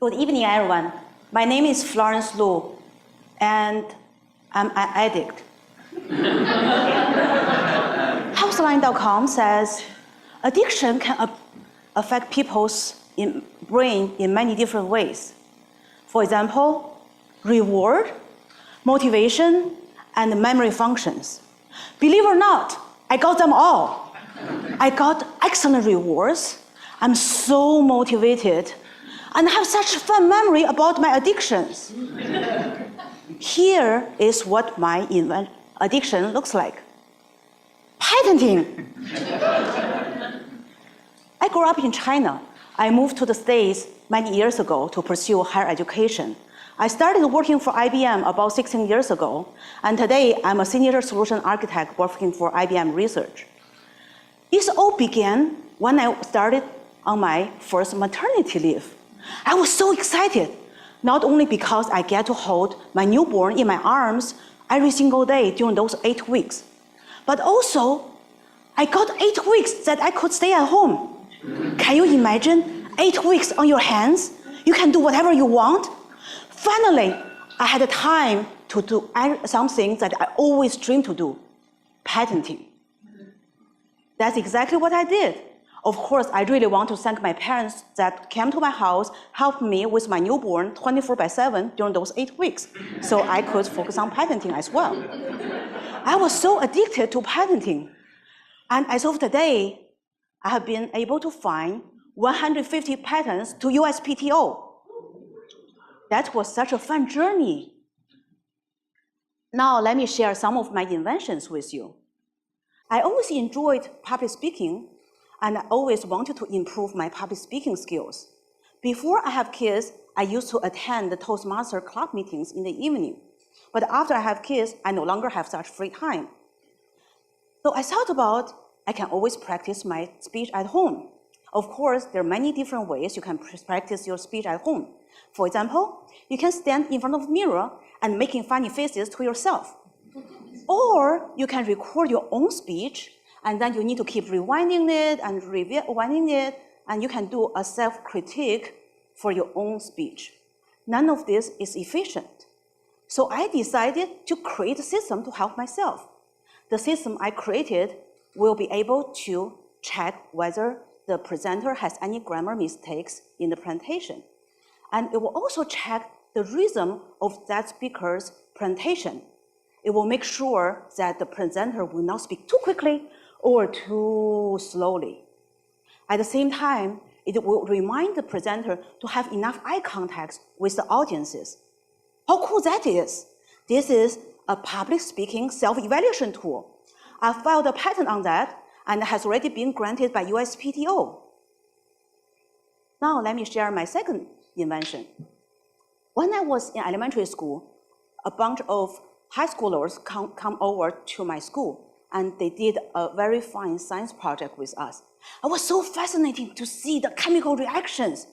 Good evening, everyone. My name is Florence Lu, and I'm an addict. Houseline.com says addiction can affect people's brain in many different ways. For example, reward, motivation, and memory functions. Believe it or not, I got them all. I got excellent rewards. I'm so motivated and have such fun memory about my addictions. Here is what my addiction looks like. Patenting. I grew up in China. I moved to the States many years ago to pursue higher education. I started working for IBM about 16 years ago, and today I'm a senior solution architect working for IBM Research. This all began when I started on my first maternity leave. I was so excited, not only because I get to hold my newborn in my arms every single day during those 8 weeks, but also I got 8 weeks that I could stay at home. Can you imagine 8 weeks on your hands? You can do whatever you want. Finally, I had the time to do something that I always dreamed to do, patenting. That's exactly what I did. Of course, I really want to thank my parents that came to my house, helped me with my newborn 24/7 during those 8 weeks, so I could focus on patenting as well. I was so addicted to patenting. And as of today, I have been able to find 150 patents to USPTO. That was such a fun journey. Now let me share some of my inventions with you. I always enjoyed public speaking, and I always wanted to improve my public speaking skills. Before I have kids, I used to attend the Toastmaster club meetings in the evening. But after I have kids, I no longer have such free time. So I thought about, I can always practice my speech at home. Of course, there are many different ways you can practice your speech at home. For example, you can stand in front of a mirror and making funny faces to yourself. Or you can record your own speech, and then you need to keep rewinding it and rewinding it, and you can do a self-critique for your own speech. None of this is efficient. So I decided to create a system to help myself. The system I created will be able to check whether the presenter has any grammar mistakes in the presentation. And it will also check the rhythm of that speaker's presentation. It will make sure that the presenter will not speak too quickly or too slowly. At the same time, it will remind the presenter to have enough eye contact with the audiences. How cool that is! This is a public speaking self-evaluation tool. I filed a patent on that, and it has already been granted by USPTO. Now let me share my second invention. When I was in elementary school, a bunch of high schoolers come over to my school, and they did a very fun science project with us. It was so fascinating to see the chemical reactions.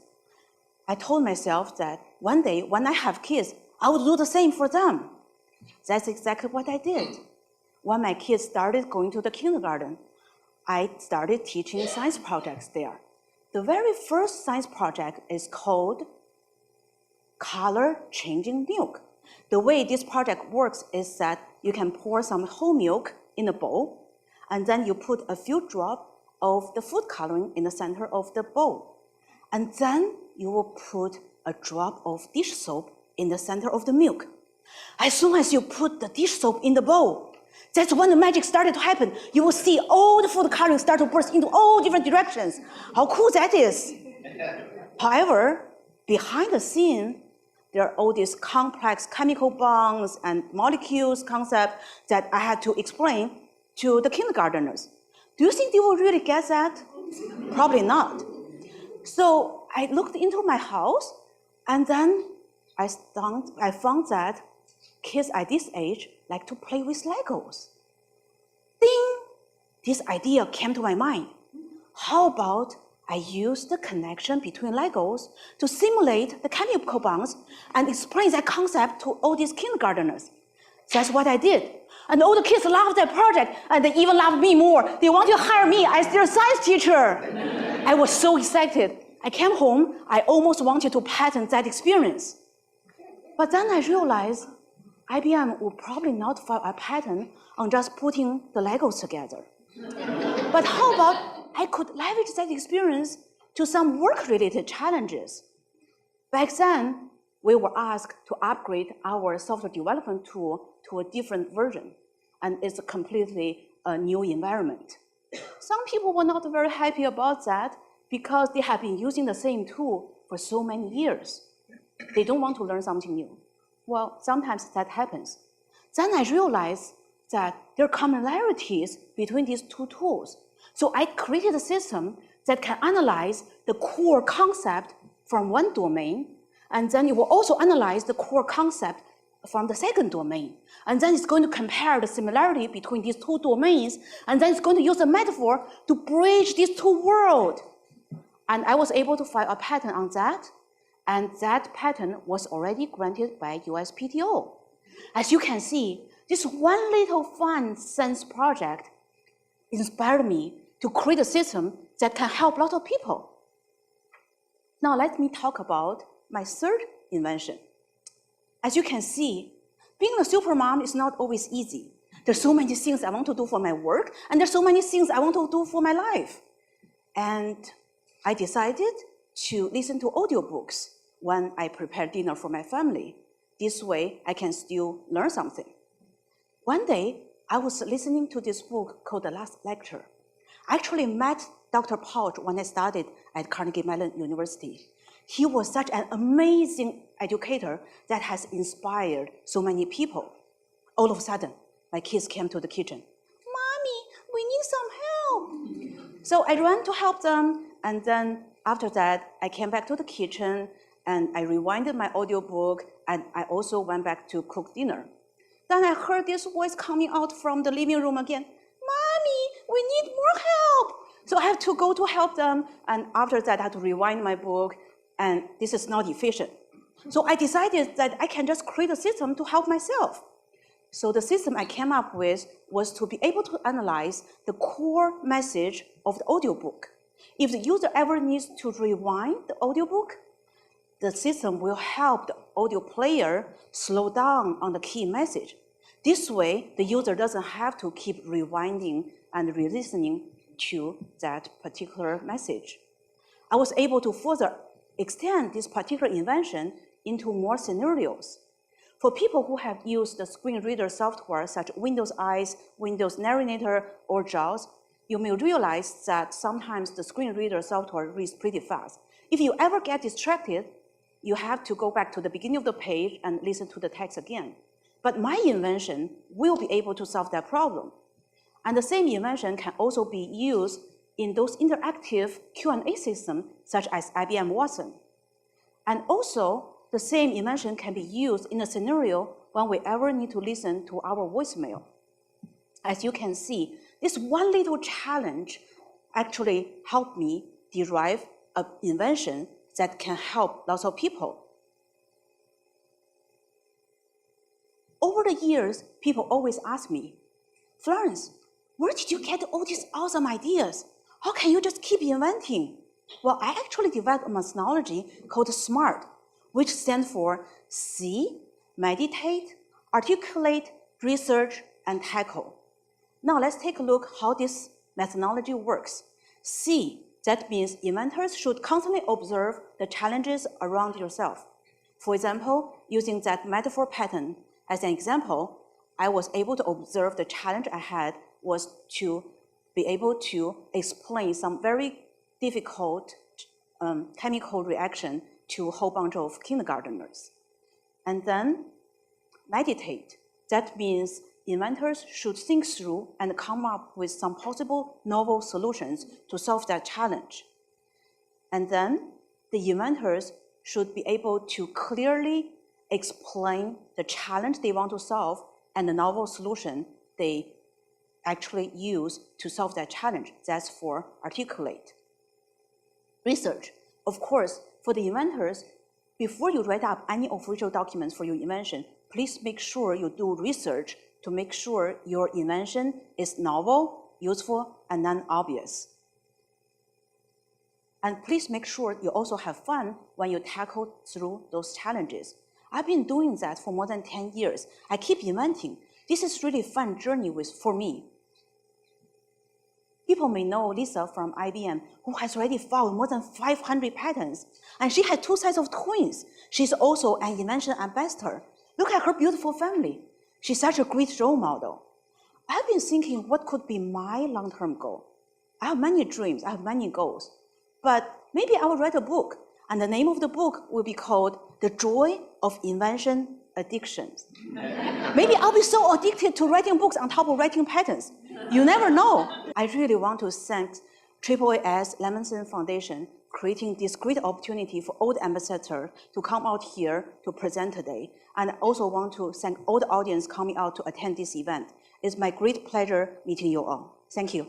I told myself that one day, when I have kids, I would do the same for them. That's exactly what I did. When my kids started going to the kindergarten, I started teaching science projects there. The very first science project is called Color Changing Milk. The way this project works is that you can pour some whole milk in a bowl, and then you put a few drops of the food coloring in the center of the bowl. And then you will put a drop of dish soap in the center of the milk. As soon as you put the dish soap in the bowl, that's when the magic started to happen. You will see all the food coloring start to burst into all different directions. How cool that is. However, behind the scene, there are all these complex chemical bonds and molecules concepts that I had to explain to the kindergartners. Do you think they will really get that? Probably not. So I looked into my house, and then I found that kids at this age like to play with Legos. Ding! This idea came to my mind. How about I use the connection between Legos to simulate the chemical bonds and explain that concept to all these kindergartners. That's what I did. And all the kids loved that project, and they even loved me more. They wanted to hire me as their science teacher. I was so excited. I came home, I almost wanted to patent that experience. But then I realized IBM would probably not file a patent on just putting the Legos together. But how about I could leverage that experience to some work-related challenges? Back then, we were asked to upgrade our software development tool to a different version, and it's a completely new environment. Some people were not very happy about that because they have been using the same tool for so many years. They don't want to learn something new. Well, sometimes that happens. Then I realized that there are commonalities between these two tools. So I created a system that can analyze the core concept from one domain, and then it will also analyze the core concept from the second domain. And then it's going to compare the similarity between these two domains, and then it's going to use a metaphor to bridge these two worlds. And I was able to file a patent on that, and that patent was already granted by USPTO. As you can see, this one little fun science project inspired me to create a system that can help lots of people. Now let me talk about my third invention. As you can see, being a supermom is not always easy. There's so many things I want to do for my work, and there's so many things I want to do for my life. And I decided to listen to audiobooks when I prepare dinner for my family. This way, I can still learn something. One day, I was listening to this book called The Last Lecture. I actually met Dr. Pouch when I studied at Carnegie Mellon University. He was such an amazing educator that has inspired so many people. All of a sudden, my kids came to the kitchen. Mommy, we need some help. So I ran to help them, and then after that, I came back to the kitchen, and I rewinded my audiobook, and I also went back to cook dinner. Then I heard this voice coming out from the living room again. Mommy, we need more help. So I have to go to help them, and after that, I had to rewind my book, and this is not efficient. So I decided that I can just create a system to help myself. So the system I came up with was to be able to analyze the core message of the audiobook. If the user ever needs to rewind the audiobook, the system will help the audio player slow down on the key message. This way, the user doesn't have to keep rewinding and re-listening to that particular message. I was able to further extend this particular invention into more scenarios. For people who have used the screen reader software such as Windows Eyes, Windows Narrator, or JAWS, you may realize that sometimes the screen reader software reads pretty fast. If you ever get distracted, you have to go back to the beginning of the page and listen to the text again. But my invention will be able to solve that problem. And the same invention can also be used in those interactive Q&A systems such as IBM Watson. And also, the same invention can be used in a scenario when we ever need to listen to our voicemail. As you can see, this one little challenge actually helped me derive an invention that can help lots of people. Over the years, people always ask me, Florence, where did you get all these awesome ideas? How can you just keep inventing? Well, I actually developed a methodology called S.M.A.R.T, which stands for See, Meditate, Articulate, Research, and Tackle. Now let's take a look how this methodology works. See, that means inventors should constantly observe the challenges around yourself. For example, using that metaphor pattern as an example, I was able to observe the challenge I had was to be able to explain some very difficult chemical reaction to a whole bunch of kindergarteners. And then meditate. That means inventors should think through and come up with some possible novel solutions to solve that challenge. And then the inventors should be able to clearly explain the challenge they want to solve and the novel solution they actually use to solve that challenge. That's for articulate. Research. Of course, for the inventors, before you write up any official documents for your invention, please make sure you do research to make sure your invention is novel, useful, and non-obvious. And please make sure you also have fun when you tackle through those challenges. I've been doing that for more than 10 years. I keep inventing. This is really fun journey for me. People may know Lisa from IBM, who has already filed more than 500 patents, and she had 2 sets of twins. She's also an Invention Ambassador. Look at her beautiful family. She's such a great role model. I've been thinking, what could be my long-term goal? I have many dreams, I have many goals, but maybe I will write a book, and the name of the book will be called The Joy of Invention Addictions. Maybe I'll be so addicted to writing books on top of writing patents. You never know. I really want to thank AAAS-Lemelson Foundation creating this great opportunity for all the ambassadors to come out here to present today. And I also want to thank all the audience coming out to attend this event. It's my great pleasure meeting you all. Thank you.